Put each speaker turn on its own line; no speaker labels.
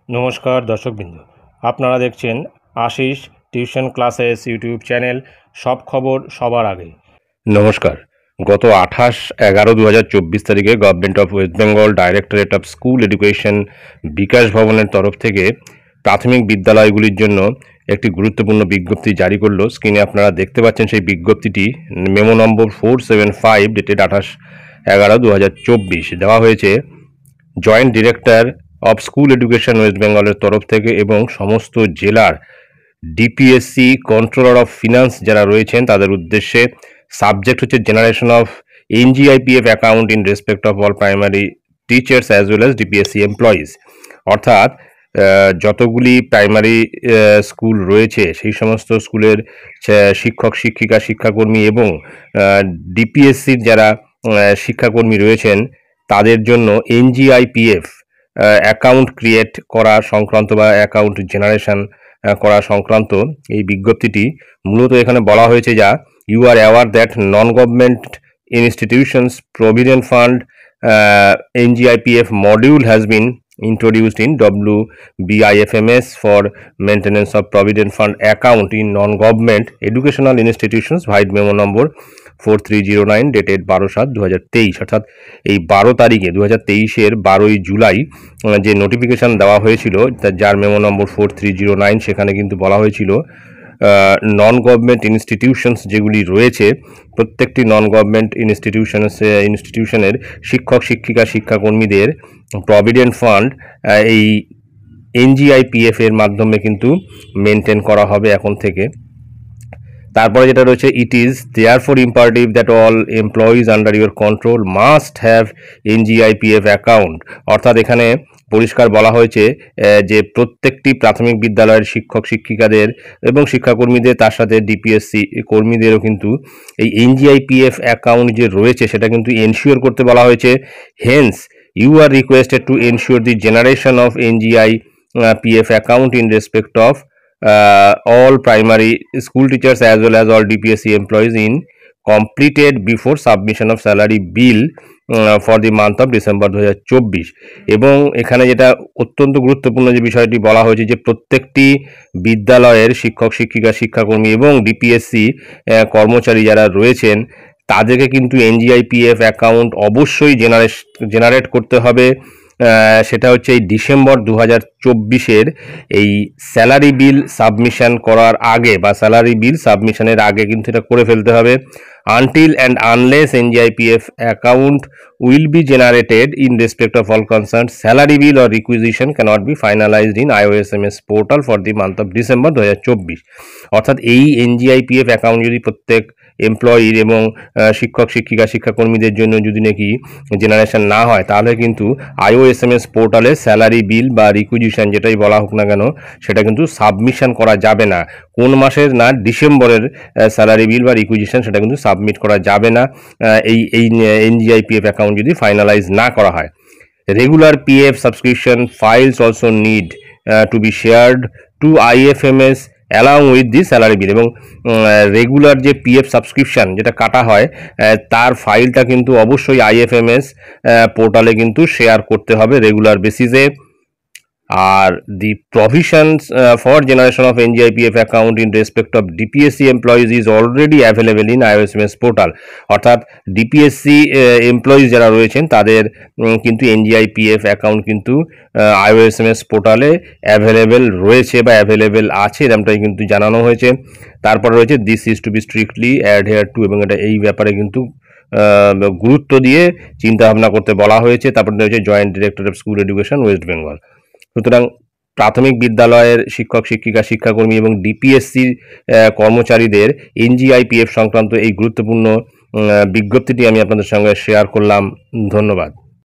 নমস্কার দর্শকবৃন্দ, আপনারা দেখছেন Ashis tuition classes YouTube channel. সব খবর সবার আগে। নমস্কার। গত 28/11/2024 তারিখে government of West Bengal directorate of school education Bikash ভবনের তরফ থেকে প্রাথমিক বিদ্যালয়গুলির জন্য একটি গুরুত্বপূর্ণ বিজ্ঞপ্তি জারি করলো। স্ক্রিনে আপনারা দেখতে পাচ্ছেন সেই বিজ্ঞপ্তিটি। মেমো নম্বর 475 ডেটেড 28/11/2024 দেওয়া হয়েছে joint director of school education West বেঙ্গলের তরফ থেকে এবং সমস্ত জেলার ডিপিএসসি কন্ট্রোলার অফ ফিনান্স যারা রয়েছেন তাদের উদ্দেশ্যে। সাবজেক্ট হচ্ছে generation of NGIPF account in respect of all primary teachers as well as DPSC employees. অর্থাৎ যতগুলি প্রাইমারি স্কুল রয়েছে সেই সমস্ত স্কুলের শিক্ষক শিক্ষিকা শিক্ষাকর্মী এবং ডিপিএসসির যারা শিক্ষাকর্মী রয়েছেন তাদের জন্য এনজিআইপিএফ অ্যাকাউন্ট ক্রিয়েট করা সংক্রান্ত বা অ্যাকাউন্ট জেনারেশন করা সংক্রান্ত এই বিজ্ঞপ্তিটি মূলত এখানে বলা হয়েছে যা you are aware that non government institutions provident fund NGIPF module has been introduced in WBIFMS for maintenance of provident fund account in non-government educational institutions via memo number 4309 dated 12/7/2023। অর্থাৎ এই 12 তারিখে 2023-এর 12ই জুলাই যে নোটিফিকেশন দেওয়া হয়েছিল যার memo number 4309 সেখানে কিন্তু বলা হয়েছিল নন গভর্নমেন্ট ইনস্টিটিউশনস যেগুলি রয়েছে প্রত্যেকটি নন গভর্নমেন্ট ইনস্টিটিউশনের শিক্ষক শিক্ষিকা শিক্ষাকর্মীদের প্রভিডেন্ট ফান্ড এই এনজিআইপিএফ এর মাধ্যমে কিন্তু মেনটেন করা হবে এখন থেকে। তারপরে যেটা রয়েছে, it is therefore imperative that all employees under your control must have NGIPF account. অর্থাৎ এখানে পরিষ্কার বলা হয়েছে যে প্রত্যেকটি প্রাথমিক বিদ্যালয়ের শিক্ষক শিক্ষিকাদের এবং শিক্ষাকর্মীদের তার সাথে ডিপিএসসি কর্মীদেরও কিন্তু এই এনজিআইপিএফ অ্যাকাউন্ট যে রয়েছে সেটা কিন্তু এনশিওর করতে বলা হয়েছে। Hence you are requested to ensure the generation of NGIPF account in respect of all primary school teachers as well as all DPSC employees in completed before submission of salary bill for the month of December 2024। এবং এখানে যেটা অত্যন্ত গুরুত্বপূর্ণ যে বিষয়টি বলা হয়েছে যে প্রত্যেকটি বিদ্যালয়ের শিক্ষক শিক্ষিকা শিক্ষাকর্মী এবং ডিপিএসসি কর্মচারী যারা রয়েছেন তাদেরকে কিন্তু NGIPF অ্যাকাউন্ট অবশ্যই জেনারেট করতে হবে। সেটা হচ্ছে এই ডিসেম্বর 2024-এর এই স্যালারি বিল সাবমিশন করার আগে বা স্যালারি বিল সাবমিশনের আগে কিন্তু এটা করে ফেলতে হবে। Until and unless NGIPF account will be generated in respect of all concerned salary bill or requisition cannot be finalized in IOSMS portal for the month of December 2024। অর্থাৎ এই NGIPF অ্যাকাউন্ট যদি প্রত্যেক এমপ্লয়ির এবং শিক্ষক শিক্ষিকা শিক্ষাকর্মীদের জন্য যদি নাকি জেনারেশন না হয় তাহলে কিন্তু IOSMS পোর্টালে স্যালারি বিল বা রিকুইজিশন যেটাই বলা হোক না কেন সেটা কিন্তু সাবমিশন করা যাবে না। কোন মাসের না ডিসেম্বরের স্যালারি বিল বা রিকুইজিশন সেটা কিন্তু সাবমিট করা যাবে না এই NGIPF অ্যাকাউন্ট যদি ফাইনালাইজ না করা হয়। Regular PF subscription files also need to be shared to IFMS along with the salary bill. এবং রেগুলার যে PF সাবস্ক্রিপশান যেটা কাটা হয় তার ফাইলটা কিন্তু অবশ্যই IFMS পোর্টালে কিন্তু শেয়ার করতে হবে রেগুলার বেসিসে। আর the provisions for generation of NGIPF account in respect of DPSC employees is already available in IOSMS portal. অর্থাৎ ডিপিএসসি এমপ্লয়িজ যারা রয়েছেন তাদের কিন্তু NGIPF অ্যাকাউন্ট কিন্তু IOSMS পোর্টালে অ্যাভেলেবেল রয়েছে বা অ্যাভেলেবেল আছে এরকমটাই কিন্তু জানানো হয়েছে। তারপর রয়েছে this is to be strictly adhere to, এবং এটা এই ব্যাপারে কিন্তু গুরুত্ব দিয়ে চিন্তা ভাবনা করতে বলা হয়েছে। তারপর রয়েছে joint director of school education West Bengal. সুতরাং প্রাথমিক বিদ্যালয়ের শিক্ষক শিক্ষিকা শিক্ষাকর্মী এবং ডিপিএসসির কর্মচারীদের NGIPF সংক্রান্ত এই গুরুত্বপূর্ণ বিজ্ঞপ্তিটি আমি আপনাদের সঙ্গে শেয়ার করলাম। ধন্যবাদ।